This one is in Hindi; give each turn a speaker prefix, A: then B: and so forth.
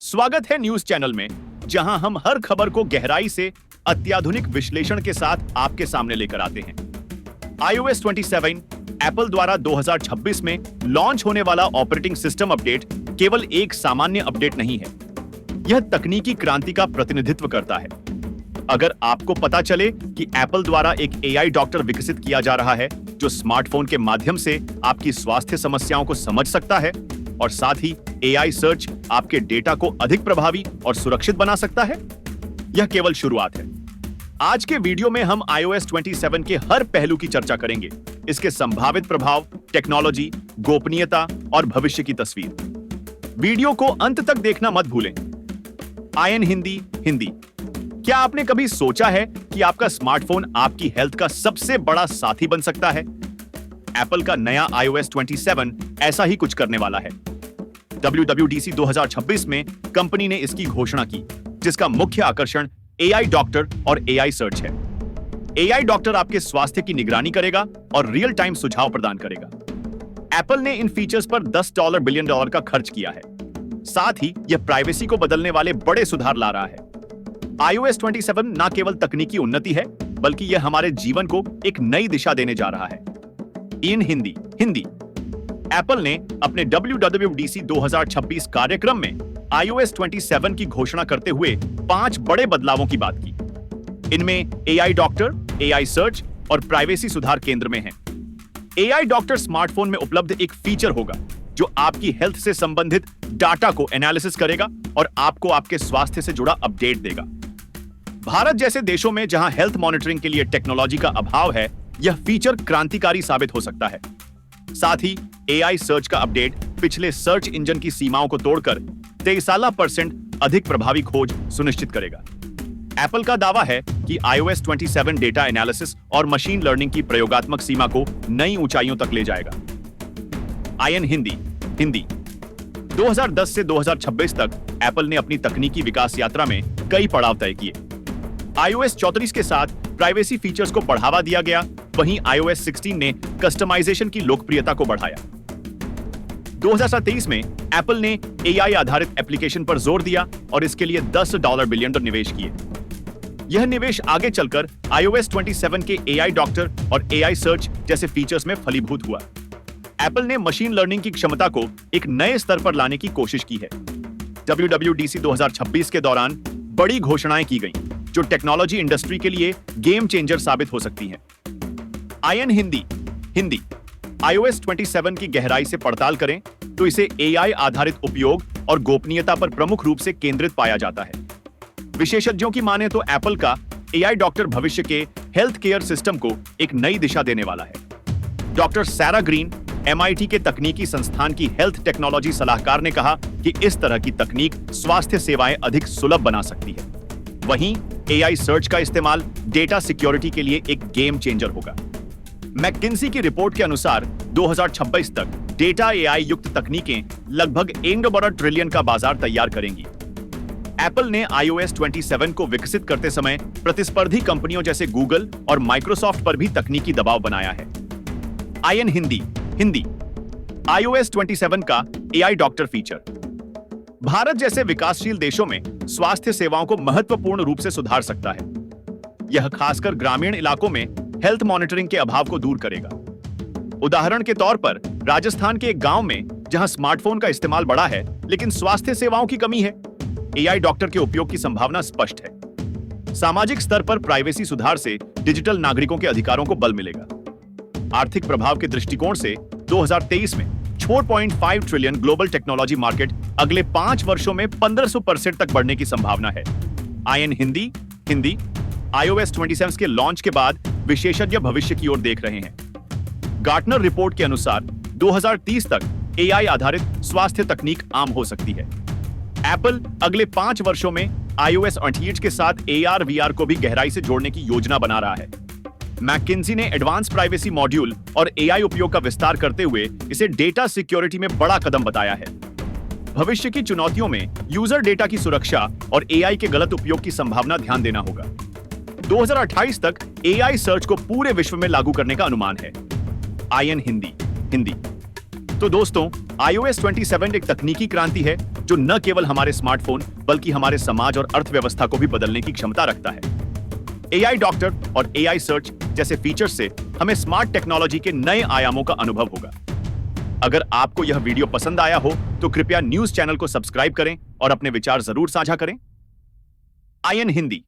A: स्वागत है न्यूज चैनल में, जहां हम हर खबर को गहराई से अत्याधुनिक विश्लेषण के साथ आपके सामने लेकर आते हैं। iOS 27 एप्पल द्वारा 2026 में लॉन्च होने वाला ऑपरेटिंग सिस्टम अपडेट केवल एक सामान्य अपडेट नहीं है, यह तकनीकी क्रांति का प्रतिनिधित्व करता है। अगर आपको पता चले कि एप्पल द्वारा एक AI डॉक्टर विकसित किया जा रहा है जो स्मार्टफोन के माध्यम से आपकी स्वास्थ्य समस्याओं को समझ सकता है और साथ ही AI सर्च आपके डेटा को अधिक प्रभावी और सुरक्षित बना सकता है, यह केवल शुरुआत है। आज के वीडियो में हम iOS 27 के हर पहलू की चर्चा करेंगे, इसके संभावित प्रभाव, टेक्नोलॉजी, गोपनीयता और भविष्य की तस्वीर। वीडियो को अंत तक देखना मत भूलें। IN हिंदी। क्या आपने कभी सोचा है कि आपका स्मार्टफोन आपकी हेल्थ का सबसे बड़ा साथी बन सकता है? एप्पल का नया iOS 27 ऐसा ही कुछ करने वाला है। WWDC 2026 में कंपनी ने इसकी घोषणा की, जिसका मुख्य आकर्षण AI डॉक्टर और AI सर्च है। AI डॉक्टर आपके स्वास्थ्य की निगरानी करेगा और रियल टाइम सुझाव प्रदान करेगा। एप्पल ने इन फीचर्स पर $10 बिलियन का खर्च किया है। साथ ही यह प्राइवेसी को बदलने वाले बड़े सुधार ला रहा है। iOS 27 न केवल तकनीकी उन्नति है, बल्कि यह हमारे जीवन को एक नई दिशा देने जा रहा है। इन हिंदी। एप्पल ने अपने WWDC 2026 कार्यक्रम में iOS 27 की घोषणा करते हुए 5 बड़े बदलावों की बात की। इनमें AI डॉक्टर, AI सर्च और प्राइवेसी सुधार केंद्र में हैं। AI डॉक्टर स्मार्टफोन में उपलब्ध एक फीचर होगा जो आपकी हेल्थ से संबंधित डाटा को एनालिसिस करेगा और आपको आपके स्वास्थ्य से जुड़ा अपडेट देगा। भारत जैसे देशों में जहां हेल्थ मॉनिटरिंग के लिए टेक्नोलॉजी का अभाव है, यह फीचर क्रांतिकारी साबित हो सकता है। साथ ही AI सर्च का अपडेट पिछले सर्च इंजन की सीमाओं को तोड़कर 63% अधिक प्रभावी खोज सुनिश्चित करेगा। एप्पल का दावा है कि iOS 27 डेटा एनालिसिस और मशीन लर्निंग की प्रयोगात्मक सीमा को नई ऊंचाइयों तक ले जाएगा। IN हिंदी। 2010 से 2026 तक एप्पल ने अपनी तकनीकी विकास यात्रा में कई पड़ाव तय किए। iOS 34 के साथ प्राइवेसी फीचर्स को बढ़ावा दिया गया, वहीं iOS 16 ने कस्टमाइजेशन की लोकप्रियता को बढ़ाया। 2023 में एप्पल ने AI आधारित एप्लीकेशन पर जोर दिया और इसके लिए $10 बिलियन निवेश किए। यह निवेश आगे चलकर iOS 27 के AI डॉक्टर और AI सर्च जैसे फीचर्स में फलीभूत हुआ। एप्पल ने मशीन लर्निंग की क्षमता को एक नए स्तर पर लाने की कोशिश की है। WWDC 2026 के दौरान बड़ी घोषणाएं की गईं, जो टेक्नोलॉजी इंडस्ट्री के लिए गेम चेंजर साबित हो सकती हैं। IN हिंदी। iOS 27 की गहराई से पड़ताल करें तो इसे AI आधारित उपयोग और गोपनीयता पर प्रमुख रूप से केंद्रित पाया जाता है। विशेषज्ञों की माने तो एप्पल का AI डॉक्टर भविष्य के हेल्थ केयर सिस्टम को एक नई दिशा देने वाला है। डॉक्टर सैरा ग्रीन, MIT के तकनीकी संस्थान की हेल्थ टेक्नोलॉजी सलाहकार ने कहा कि इस तरह की तकनीक स्वास्थ्य सेवाएं अधिक सुलभ बना सकती है। वहीं AI सर्च का इस्तेमाल डेटा सिक्योरिटी के लिए एक गेम चेंजर होगा। मैकिन्सी की रिपोर्ट के अनुसार 2026 तक डेटा AI युक्त तकनीकें लगभग $1 ट्रिलियन का बाजार तैयार करेंगी। एप्पल ने iOS 27 को विकसित करते समय प्रतिस्पर्धी कंपनियों जैसे गूगल और माइक्रोसॉफ्ट पर भी तकनीकी दबाव बनाया है। IN हिंदी। iOS 27 का AI डॉक्टर फीचर भारत जैसे विकासशील देशों में स्वास्थ्य सेवाओं को महत्वपूर्ण रूप से सुधार सकता है। यह खासकर ग्रामीण इलाकों में हेल्थ मॉनिटरिंग के अभाव को दूर करेगा। उदाहरण के तौर पर राजस्थान के एक गांव में जहां स्मार्टफोन का इस्तेमाल बढ़ा है, लेकिन स्वास्थ्य सेवाओं की कमी है, AI डॉक्टर के उपयोग की संभावना स्पष्ट है। सामाजिक स्तर पर प्राइवेसी सुधार से डिजिटल नागरिकों के अधिकारों को बल मिलेगा। आर्थिक प्रभाव के दृष्टिकोण से 2023 में 4.5 ट्रिलियन ग्लोबल टेक्नोलॉजी मार्केट अगले 5 वर्षों में 1500% तक बढ़ने की संभावना है। IN हिंदी। iOS 27 के लॉन्च के बाद विशेषज्ञ भविष्य की ओर देख रहे हैं। गार्टनर रिपोर्ट के अनुसार 2030 तक AI आधारित स्वास्थ्य तकनीक आम हो सकती है। एप्पल अगले 5 वर्षों में iOS 28 के साथ AR/VR को भी गहराई से जोड़ने की योजना बना रहा है। मैकिन्सी ने एडवांस प्राइवेसी मॉड्यूल और AI उपयोग का विस्तार करते हुए इसे डेटा सिक्योरिटी में बड़ा कदम बताया है। भविष्य की चुनौतियों में यूजर डेटा की सुरक्षा और AI के गलत उपयोग की संभावना ध्यान देना होगा। 2028 तक AI सर्च को पूरे विश्व में लागू करने का अनुमान है। IN हिंदी। तो दोस्तों, iOS 27 एक तकनीकी क्रांति है जो न केवल हमारे स्मार्टफोन बल्कि हमारे समाज और अर्थव्यवस्था को भी बदलने की क्षमता रखता है। एआई डॉक्टर और एआई सर्च जैसे फीचर्स से हमें स्मार्ट टेक्नोलॉजी के नए आयामों का अनुभव होगा। अगर आपको यह वीडियो पसंद आया हो तो कृपया न्यूज चैनल को सब्सक्राइब करें और अपने विचार जरूर साझा करें। आईएन हिंदी।